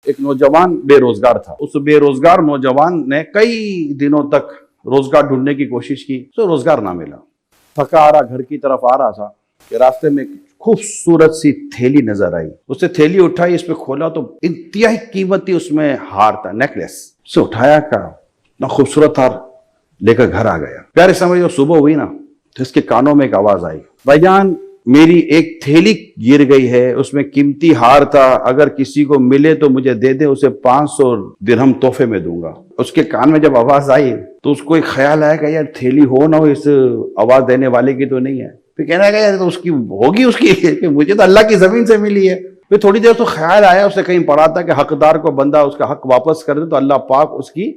ایک نوجوان بے روزگار تھا. اس بے روزگار نوجوان نے کئی دنوں تک روزگار ڈھونڈنے کی کوشش کی تو روزگار نہ ملا. تھکا آ رہا گھر کی طرف آ رہا تھا کہ راستے میں خوبصورت سی تھیلی نظر آئی. اس نے تھیلی اٹھائی, اس پہ کھولا تو انتہائی قیمتی اس میں ہار تھا, نیکلیس. اسے اٹھایا کا اتنا خوبصورت ہار لے کر گھر آ گیا. پیارے سمجھ جو صبح ہوئی نا تو اس کے کانوں میں ایک آواز آئی, بھائی جان میری ایک تھیلی گر گئی ہے, اس میں قیمتی ہار تھا, اگر کسی کو ملے تو مجھے دے دے, اسے 500 درہم تحفے میں دوں گا. اس کے کان میں جب آواز آئی تو اس کو ایک خیال آیا کہ یار تھیلی ہو نہ ہو اس آواز دینے والے کی تو نہیں ہے. پھر کہنے لگا یار تو اس کی ہوگی, اس کی کہ مجھے تو اللہ کی زمین سے ملی ہے. پھر تھوڑی دیر تو خیال آیا, اس نے کہیں پڑھا تھا کہ حقدار کو بندہ اس کا حق واپس کر دے تو اللہ پاک اس کی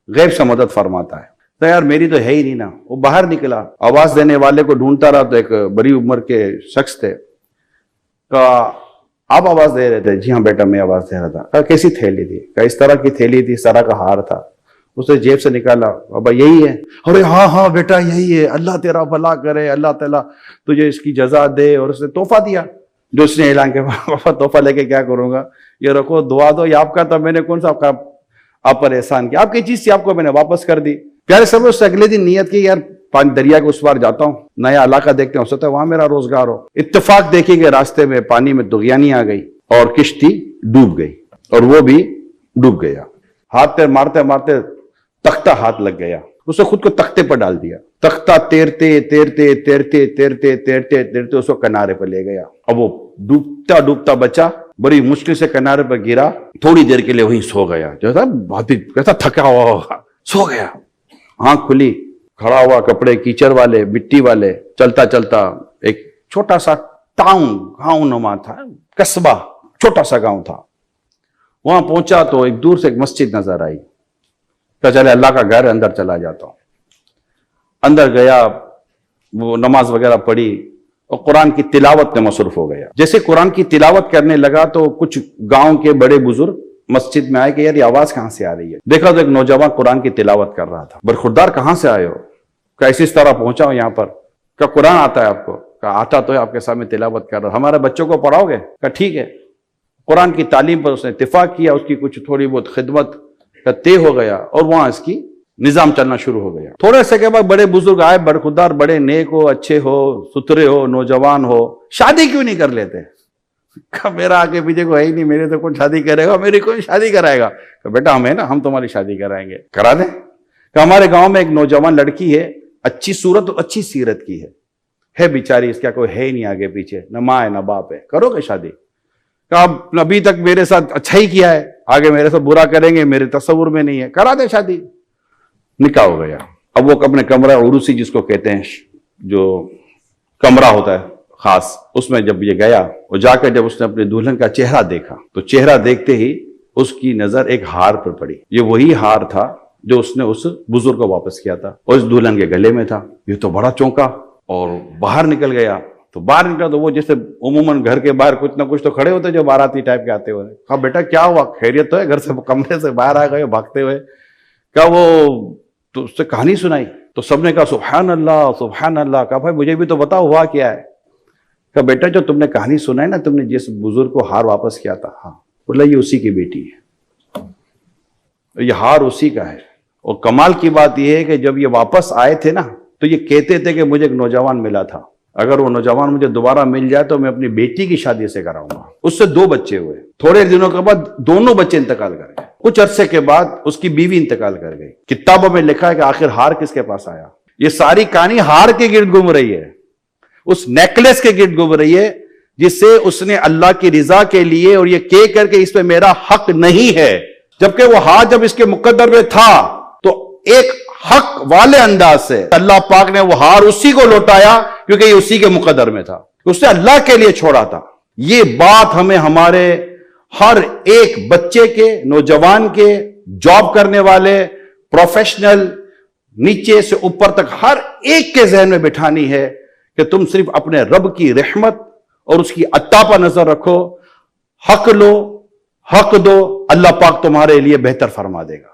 غیب سے مدد فرماتا ہے. تو یار میری تو ہے ہی نہیں نا. وہ باہر نکلا, آواز دینے والے کو ڈھونڈتا رہا تو ایک بڑی عمر کے شخص تھے. کہا آپ آواز دے رہے تھے؟ جی ہاں بیٹا میں آواز دے رہا تھا. کہا کیسی تھیلی تھی؟ کہا اس طرح کی تھیلی تھی, سارا کا ہار تھا. اس نے جیب سے نکالا, بابا یہی ہے؟ ارے ہاں ہاں بیٹا یہی ہے, اللہ تیرا بھلا کرے, اللہ تعالیٰ تجھے اس کی جزا دے. اور اس نے تحفہ دیا. جو اس نے اعلان کیا, بابا تحفہ لے کے کیا کروں گا, یہ رکھو دعا دو, یہ آپ کا تھا, میں نے کون سا آپ پر احسان کیا, آپ کی چیز تھی, آپ کو میں نے واپس کر دی. پیارے سب اس سے اگلے دن نیت کی یار دریا کے اس پار جاتا ہوں, نیا علاقہ دیکھتے ہیں, ہو سکتا ہے وہاں میرا روزگار ہو. اتفاق دیکھیں کہ راستے میں پانی میں دغیانی آ گئی اور کشتی ڈوب گئی, اور وہ بھی ڈوب گیا. ہاتھ پیر مارتے مارتے تختہ ہاتھ لگ گیا. اس نے خود کو تختے پر ڈال دیا. تختہ تیرتے تیرتے تیرتے تیرتے تیرتے تیرتے اس کو کنارے پر لے گیا. اب وہ ڈوبتا ڈوبتا بچا, بڑی مشکل سے کنارے پر گرا, تھوڑی دیر کے لیے وہیں سو گیا. جیسا بہت ہی کیسا تھکا ہوا ہوگا, سو گیا. آنکھ کھلی, کھڑا ہوا, کپڑے کیچڑ والے مٹی والے, چلتا چلتا ایک چھوٹا سا گاؤں نما تھا, قصبہ, چھوٹا سا گاؤں تھا. وہاں پہنچا تو ایک دور سے ایک مسجد نظر آئی. تو چلے اللہ کا گھر, اندر چلا جاتا ہوں. اندر گیا, وہ نماز وغیرہ پڑھی اور قرآن کی تلاوت میں مصروف ہو گیا. جیسے قرآن کی تلاوت کرنے لگا تو کچھ گاؤں کے بڑے بزرگ مسجد میں آئے کہ یار یہ آواز کہاں سے آ رہی ہے. دیکھا تو ایک نوجوان قرآن کی تلاوت کر رہا تھا. برخوردار کہاں سے آئے ہو؟ کہ اس طرح پہنچا ہوں یہاں پر. کہ قرآن آتا ہے آپ کو؟ کہ آتا تو ہے, آپ کے سامنے تلاوت کر رہا. ہمارے بچوں کو پڑھاؤ گے؟ کہ ٹھیک ہے. قرآن کی تعلیم پر اس نے اتفاق کیا, اس کی کچھ تھوڑی بہت خدمت کا طے ہو گیا اور وہاں اس کی نظام چلنا شروع ہو گیا. تھوڑے عرصے کے بعد بڑے بزرگ آئے, برخوردار, بڑے نیک ہو, اچھے ہو, ستھرے ہو, نوجوان ہو, شادی کیوں نہیں کر لیتے؟ کہ میرا آگے پیچھے کو ہے ہی نہیں, میرے تو کون شادی کرے گا, میری کون شادی کرائے گا. کہ بیٹا ہم ہیں نا, ہم تمہاری شادی کرائیں گے, کرا دیں. کہ ہمارے گاؤں میں ایک نوجوان لڑکی ہے, اچھی صورت اور اچھی سیرت کی ہے بیچاری, اس کا کوئی ہے ہی نہیں آگے پیچھے, نہ ماں ہے نہ باپ ہے, کرو گے شادی؟ کہ اب ابھی تک میرے ساتھ اچھا ہی کیا ہے, آگے میرے ساتھ برا کریں گے میرے تصور میں نہیں ہے, کرا دے شادی. نکاح ہو گیا. اب وہ اپنے کمرہ عروسی جس کو کہتے ہیں, جو کمرہ ہوتا ہے خاص, اس میں جب یہ گیا, وہ جا کر جب اس نے اپنے دلہن کا چہرہ دیکھا تو چہرہ دیکھتے ہی اس کی نظر ایک ہار پر پڑی. یہ وہی ہار تھا جو اس نے اس بزرگ کو واپس کیا تھا, اور اس دلہن کے گلے میں تھا. یہ تو بڑا چونکا اور باہر نکل گیا. تو باہر نکلا تو وہ جیسے عموماً گھر کے باہر کچھ نہ کچھ تو کھڑے ہوتے جو باراتی ٹائپ کے آتے ہوئے. کہا بیٹا کیا ہوا, خیریت تو ہے؟ گھر سے کمرے سے باہر آ گئے بھاگتے ہوئے. کہا وہ تو اس سے کہانی سنائی تو سب نے کہا سبحان اللہ سبحان اللہ. کہا بھائی مجھے بھی تو بتاؤ ہوا کیا ہے. کہا بیٹا جو تم نے کہانی سنائی نا, تم نے جس بزرگ کو ہار واپس کیا تھا, ہاں, بولا یہ اسی کی بیٹی ہے, یہ ہار اسی کا ہے. اور کمال کی بات یہ ہے کہ جب یہ واپس آئے تھے نا تو یہ کہتے تھے کہ مجھے ایک نوجوان ملا تھا, اگر وہ نوجوان مجھے دوبارہ مل جائے تو میں اپنی بیٹی کی شادی سے کراؤں گا. اس سے 2 بچے ہوئے. تھوڑے دنوں کے بعد دونوں بچے انتقال کر گئے. کچھ عرصے کے بعد اس کی بیوی انتقال کر گئی. کتابوں میں لکھا ہے کہ آخر ہار کس کے پاس آیا. یہ ساری کہانی ہار کے گرد گھوم رہی ہے, اس نیکلیس کے گرد گھوم رہی ہے جس سے اس نے اللہ کی رضا کے لیے اور یہ کہہ کر کے اس پہ میرا حق نہیں ہے, جبکہ وہ ہار جب اس کے مقدر میں تھا تو ایک حق والے انداز سے اللہ پاک نے وہ ہار اسی کو لوٹایا کیونکہ یہ اسی کے مقدر میں تھا, اس نے اللہ کے لیے چھوڑا تھا. یہ بات ہمیں ہمارے ہر ایک بچے کے, نوجوان کے, جاب کرنے والے, پروفیشنل, نیچے سے اوپر تک ہر ایک کے ذہن میں بٹھانی ہے کہ تم صرف اپنے رب کی رحمت اور اس کی عطا پر نظر رکھو, حق لو, حق دو, اللہ پاک تمہارے لیے بہتر فرما دے گا.